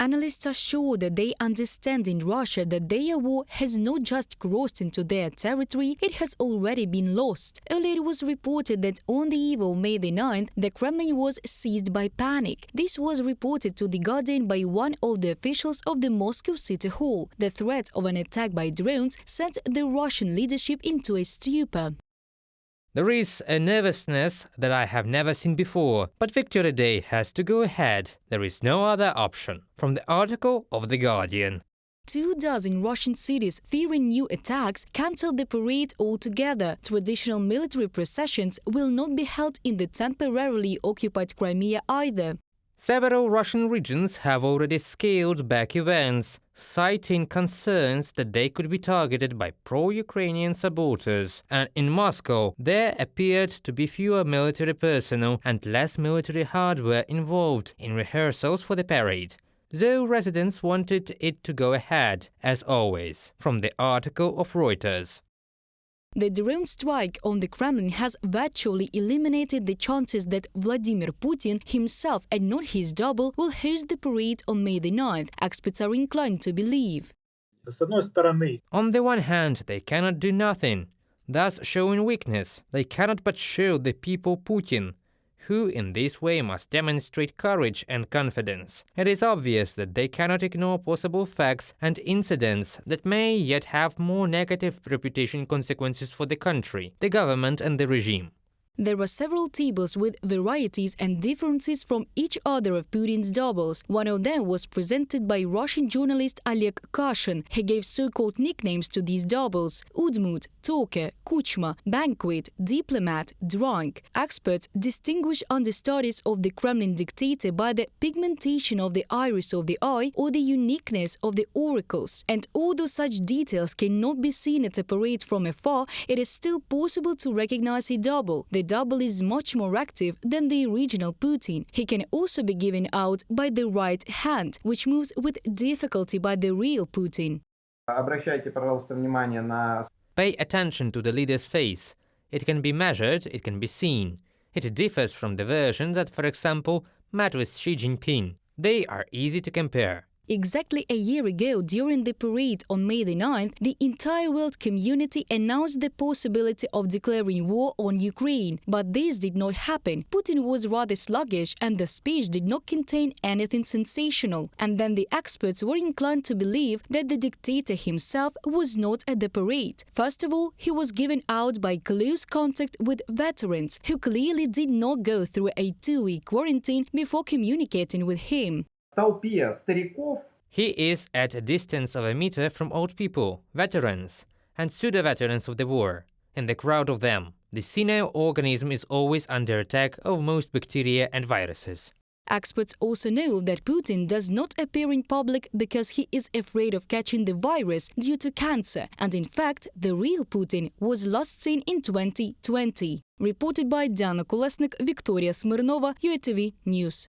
Analysts are sure that they understand in Russia that their war has not just crossed into their territory, it has already been lost. Earlier it was reported that on the eve of May the 9th, the Kremlin was seized by panic. This was reported to The Guardian by one of the officials of the Moscow City Hall. The threat of an attack by drones sent the Russian leadership into a stupor. There is a nervousness that I have never seen before, but Victory Day has to go ahead. There is no other option. From the article of The Guardian. 24 Russian cities, fearing new attacks, cancelled the parade altogether. Traditional military processions will not be held in the temporarily occupied Crimea either. Several Russian regions have already scaled back events, citing concerns that they could be targeted by pro-Ukrainian saboteurs. And in Moscow, there appeared to be fewer military personnel and less military hardware involved in rehearsals for the parade, though residents wanted it to go ahead, as always. From the article of Reuters. The drone strike on the Kremlin has virtually eliminated the chances that Vladimir Putin himself and not his double will host the parade on May the 9th, experts are inclined to believe. On the one hand, they cannot do nothing, thus showing weakness. They cannot but show the people Putin, who in this way must demonstrate courage and confidence. It is obvious that they cannot ignore possible facts and incidents that may yet have more negative reputation consequences for the country, the government and the regime. There are several tables with varieties and differences from each other of Putin's doubles. One of them was presented by Russian journalist Oleg Kashin. He gave so-called nicknames to these doubles: Udmurt, Talker, Kuchma, Banquet, Diplomat, Drunk. Experts distinguish understudies of the Kremlin dictator by the pigmentation of the iris of the eye or the uniqueness of the auricles. And although such details cannot be seen at a parade from afar, it is still possible to recognize a double. The double is much more active than the original Putin. He can also be given out by the right hand, which moves with difficulty by the real Putin. Pay attention to the leader's face. It can be measured, it can be seen. It differs from the version that, for example, met with Xi Jinping. They are easy to compare. Exactly a year ago, during the parade on May the 9th, the entire world community announced the possibility of declaring war on Ukraine. But this did not happen. Putin was rather sluggish and the speech did not contain anything sensational. And then the experts were inclined to believe that the dictator himself was not at the parade. First of all, he was given out by close contact with veterans who clearly did not go through a 2-week quarantine before communicating with him. He is at a distance of a meter from old people, veterans, and pseudo-veterans of the war. In the crowd of them, the senile organism is always under attack of most bacteria and viruses. Experts also know that Putin does not appear in public because he is afraid of catching the virus due to cancer, and in fact, the real Putin was last seen in 2020. Reported by Diana Kolesnik, Victoria Smirnova, UATV News.